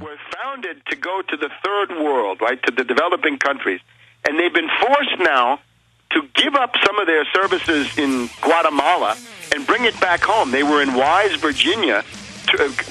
were founded to go to the third world, right, to the developing countries. And they've been forced now to give up some of their services in Guatemala and bring it back home. They were in Wise, Virginia,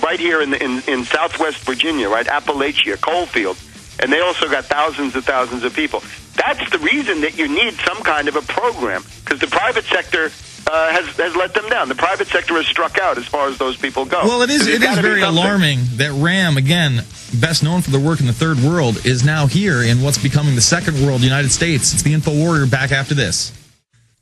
right here in southwest Virginia, right, Appalachia, coalfield. And they also got thousands and thousands of people. That's the reason that you need some kind of a program, because the private sector has let them down. The private sector has struck out as far as those people go. Well, it is very alarming that RAM, again, best known for their work in the third world, is now here in what's becoming the second world, United States. It's the InfoWarrior, back after this.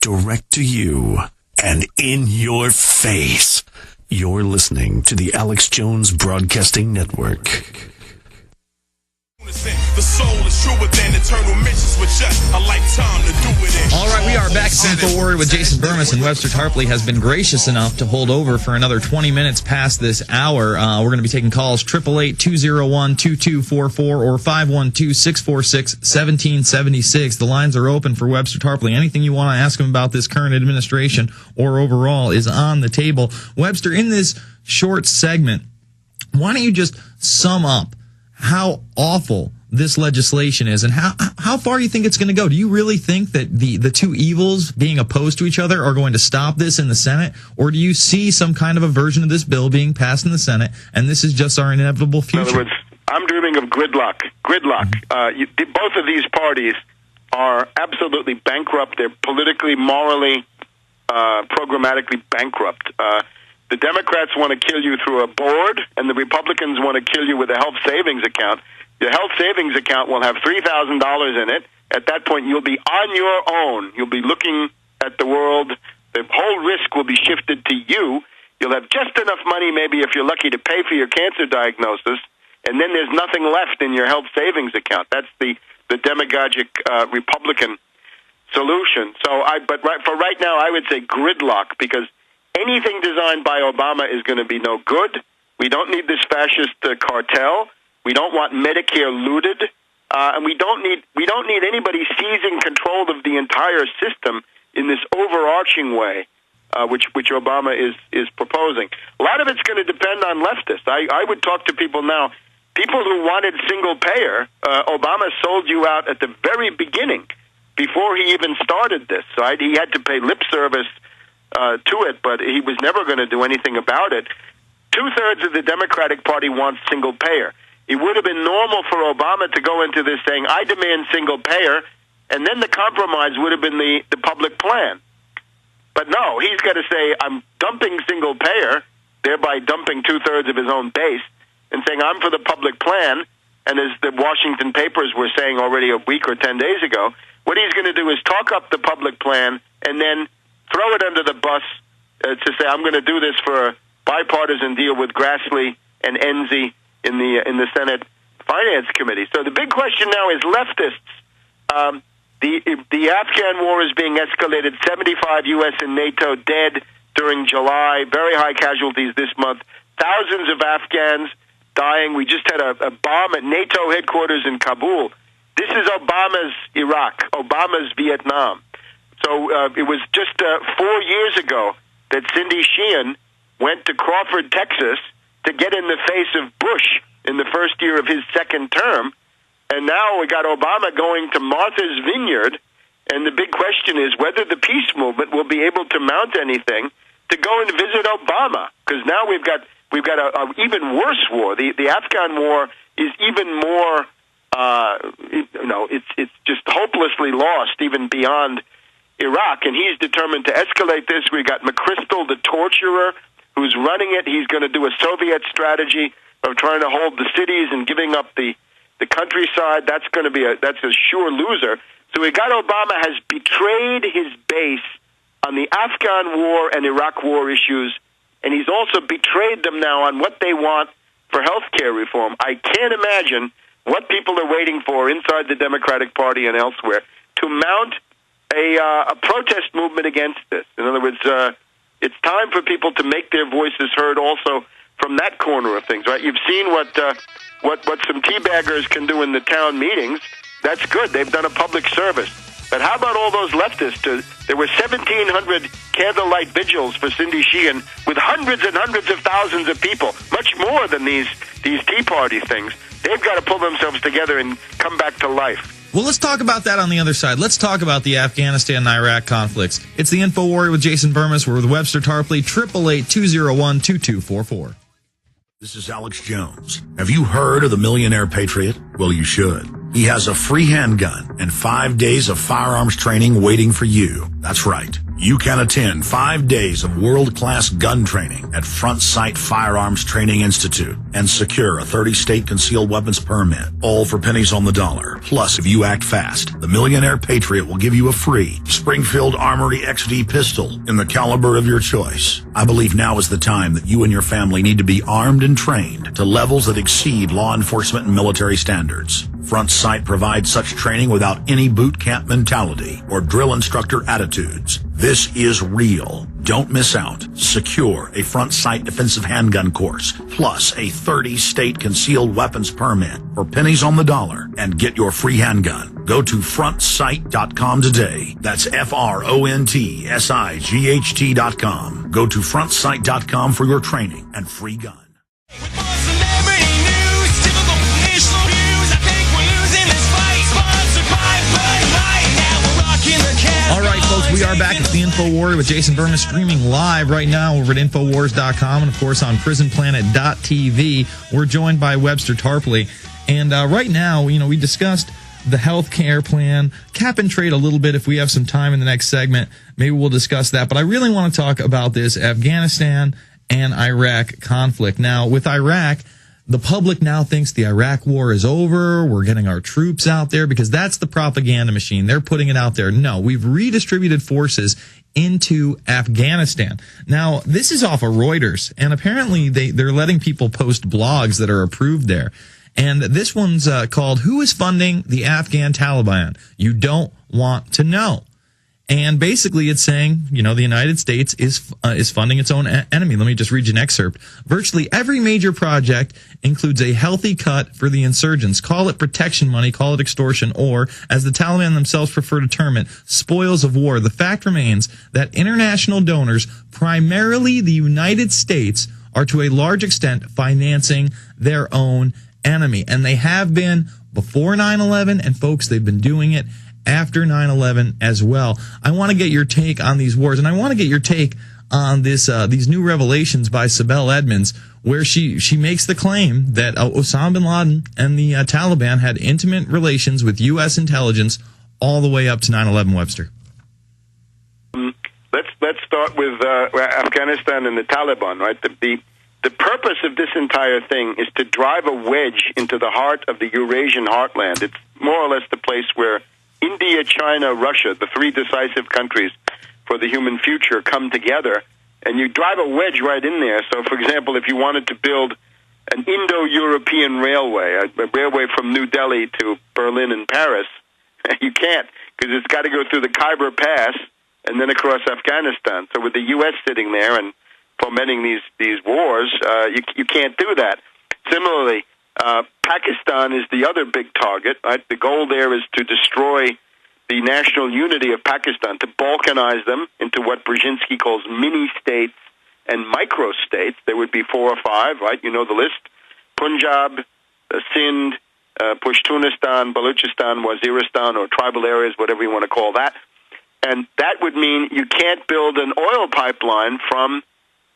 Direct to you and in your face. You're listening to the Alex Jones Broadcasting Network. The soul is truer than eternal mentions with just a lifetime to do it in. All right, we are back. InfoWarrior with Jason Bermas, and Webster Tarpley has been gracious enough to hold over for another 20 minutes past this hour. We're going to be taking calls 888-201-2244 or 512-646-1776. The lines are open for Webster Tarpley. Anything you want to ask him about this current administration or overall is on the table. Webster, in this short segment, why don't you just sum up how awful this legislation is and how far you think it's going to go? Do you really think that the two evils being opposed to each other are going to stop this in the Senate? Or do you see some kind of a version of this bill being passed in the Senate and this is just our inevitable future? In other words, I'm dreaming of gridlock. Both of these parties are absolutely bankrupt. They're politically, morally, programmatically bankrupt. The Democrats want to kill you through a board, and the Republicans want to kill you with a health savings account. Your health savings account will have $3,000 in it. At that point, you'll be on your own. You'll be looking at the world. The whole risk will be shifted to you. You'll have just enough money, maybe if you're lucky, to pay for your cancer diagnosis, and then there's nothing left in your health savings account. That's the demagogic Republican solution. But for right now, I would say gridlock, because anything designed by Obama is going to be no good. We don't need this fascist cartel. We don't want Medicare looted, and we don't need anybody seizing control of the entire system in this overarching way, which Obama is proposing. A lot of it's going to depend on leftists. I would talk to people now. People who wanted single payer, Obama sold you out at the very beginning, before he even started this. Right? He had to pay lip service to it, but he was never going to do anything about it. 2/3 of the Democratic Party wants single payer. It would have been normal for Obama to go into this saying, I demand single payer, and then the compromise would have been the public plan. But no, he's got to say, I'm dumping single payer, thereby dumping 2/3 of his own base, and saying, I'm for the public plan. And as the Washington papers were saying already a week or 10 days ago, what he's going to do is talk up the public plan and then throw it under the bus to say, I'm going to do this for a bipartisan deal with Grassley and Enzi in the Senate Finance Committee. So the big question now is leftists. The Afghan war is being escalated. 75 U.S. and NATO dead during July. Very high casualties this month. Thousands of Afghans dying. We just had a bomb at NATO headquarters in Kabul. This is Obama's Iraq, Obama's Vietnam. So it was just 4 years ago that Cindy Sheehan went to Crawford, Texas, to get in the face of Bush in the first year of his second term. And now we got Obama going to Martha's Vineyard, and the big question is whether the peace movement will be able to mount anything to go and visit Obama, because now we've got an even worse war. The Afghan war is even more, it's just hopelessly lost, even beyond Iraq, and he's determined to escalate this. We got McChrystal, the torturer, who's running it. He's going to do a Soviet strategy of trying to hold the cities and giving up the countryside. That's going to be a sure loser. So we got Obama has betrayed his base on the Afghan war and Iraq war issues, and he's also betrayed them now on what they want for health care reform. I can't imagine what people are waiting for inside the Democratic Party and elsewhere to mount a protest movement against this. In other words, it's time for people to make their voices heard also from that corner of things, right? You've seen what some teabaggers can do in the town meetings. That's good. They've done a public service. But how about all those leftists? There were 1,700 candlelight vigils for Cindy Sheehan with hundreds and hundreds of thousands of people, much more than these Tea Party things. They've got to pull themselves together and come back to life. Well, let's talk about that on the other side. Let's talk about the Afghanistan and Iraq conflicts. It's the InfoWarrior with Jason Bermas. We're with Webster Tarpley, 888-201-2244. This is Alex Jones. Have you heard of the Millionaire Patriot? Well, you should. He has a free handgun and 5 days of firearms training waiting for you. That's right. You can attend 5 days of world-class gun training at Front Sight Firearms Training Institute and secure a 30-state concealed weapons permit, all for pennies on the dollar. Plus, if you act fast, the Millionaire Patriot will give you a free Springfield Armory XD pistol in the caliber of your choice. I believe now is the time that you and your family need to be armed and trained to levels that exceed law enforcement and military standards. Front Sight provides such training without any boot camp mentality or drill instructor attitudes. This is real. Don't miss out. Secure a Front Sight defensive handgun course, plus a 30-state concealed weapons permit for pennies on the dollar, and get your free handgun. Go to frontsight.com today. That's FRONTSIGHT.com. Go to frontsight.com for your training and free gun. All right, folks, we are back. It's the InfoWarrior with Jason Bermas, streaming live right now over at InfoWars.com and, of course, on PrisonPlanet.tv. We're joined by Webster Tarpley. And right now, we discussed the health care plan, cap and trade a little bit. If we have some time in the next segment, maybe we'll discuss that. But I really want to talk about this Afghanistan and Iraq conflict. Now, with Iraq, the public now thinks the Iraq war is over. We're getting our troops out there because that's the propaganda machine. They're putting it out there. No, we've redistributed forces into Afghanistan. Now, this is off of Reuters, and apparently they're letting people post blogs that are approved there. And this one's called "Who is Funding the Afghan Taliban? You Don't Want to Know." And basically it's saying, the United States is funding its own enemy. Let me just read you an excerpt. Virtually every major project includes a healthy cut for the insurgents. Call it protection money, call it extortion, or, as the Taliban themselves prefer to term it, spoils of war. The fact remains that international donors, primarily the United States, are to a large extent financing their own enemy. And they have been before 9/11, and folks, they've been doing it after 9/11 as well. I want to get your take on these wars, and I want to get your take on this these new revelations by Sibel Edmonds, where she makes the claim that Osama bin Laden and the Taliban had intimate relations with U.S. intelligence all the way up to 9/11. Webster. Let's start with Afghanistan and the Taliban, right? The purpose of this entire thing is to drive a wedge into the heart of the Eurasian heartland. It's more or less the place where India, China, Russia, the three decisive countries for the human future, come together, and you drive a wedge right in there. So, for example, if you wanted to build an Indo-European railway, a railway from New Delhi to Berlin and Paris, you can't, because it's got to go through the Khyber Pass and then across Afghanistan. So with the U.S. sitting there and fomenting these wars, you can't do that. Similarly, Pakistan is the other big target. Right? The goal there is to destroy the national unity of Pakistan, to balkanize them into what Brzezinski calls mini-states and micro-states. There would be 4 or 5, right? You know the list. Punjab, Sindh, Pashtunistan, Balochistan, Waziristan, or tribal areas, whatever you want to call that. And that would mean you can't build an oil pipeline from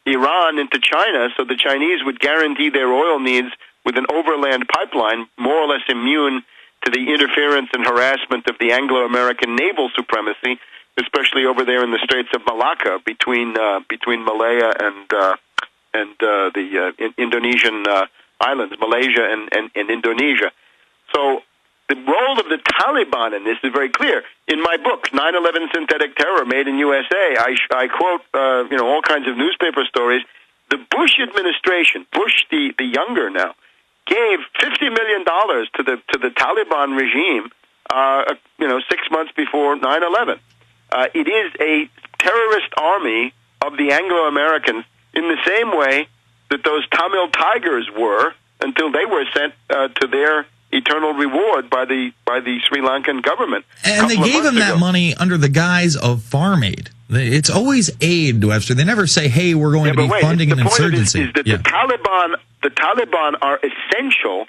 Iran into China, so the Chinese would guarantee their oil needs with an overland pipeline, more or less immune to the interference and harassment of the Anglo-American naval supremacy, especially over there in the Straits of Malacca between Malaya and the Indonesian islands, Malaysia and Indonesia. So the role of the Taliban in this is very clear. In my book, 9/11 Synthetic Terror Made in USA, I quote all kinds of newspaper stories. The Bush administration, Bush the younger now, gave $50 million to the Taliban regime 6 months before 9/11. It is a terrorist army of the Anglo-Americans in the same way that those Tamil Tigers were until they were sent to their eternal reward by the Sri Lankan government. And they gave him that money under the guise of farm aid. It's always aid, Webster. They never say, "Hey, we're going to be funding an insurgency." The point is that the Taliban are essential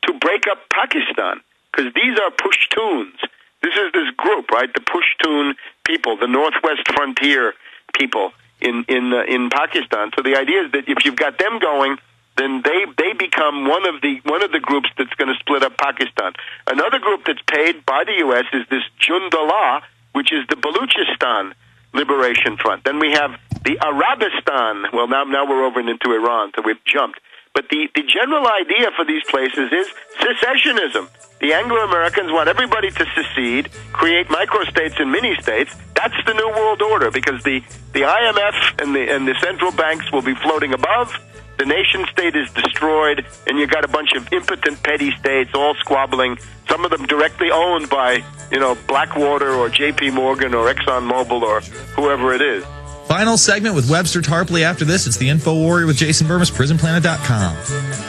to break up Pakistan because these are Pashtuns. This is this group, right? The Pashtun people, the Northwest Frontier people in Pakistan. So the idea is that if you've got them going, then they become one of the groups that's going to split up Pakistan. Another group that's paid by the U.S. is this Jundullah, which is the Baluchistan Liberation Front. Then we have the Arabistan. Well, now we're over into Iran, so we've jumped. But the general idea for these places is secessionism. The Anglo-Americans want everybody to secede, create microstates and mini-states. That's the New World Order, because the IMF and the central banks will be floating above. The nation-state is destroyed, and you got a bunch of impotent petty states all squabbling, some of them directly owned by, Blackwater or J.P. Morgan or ExxonMobil or whoever it is. Final segment with Webster Tarpley after this. It's the InfoWarrior with Jason Bermas, PrisonPlanet.com.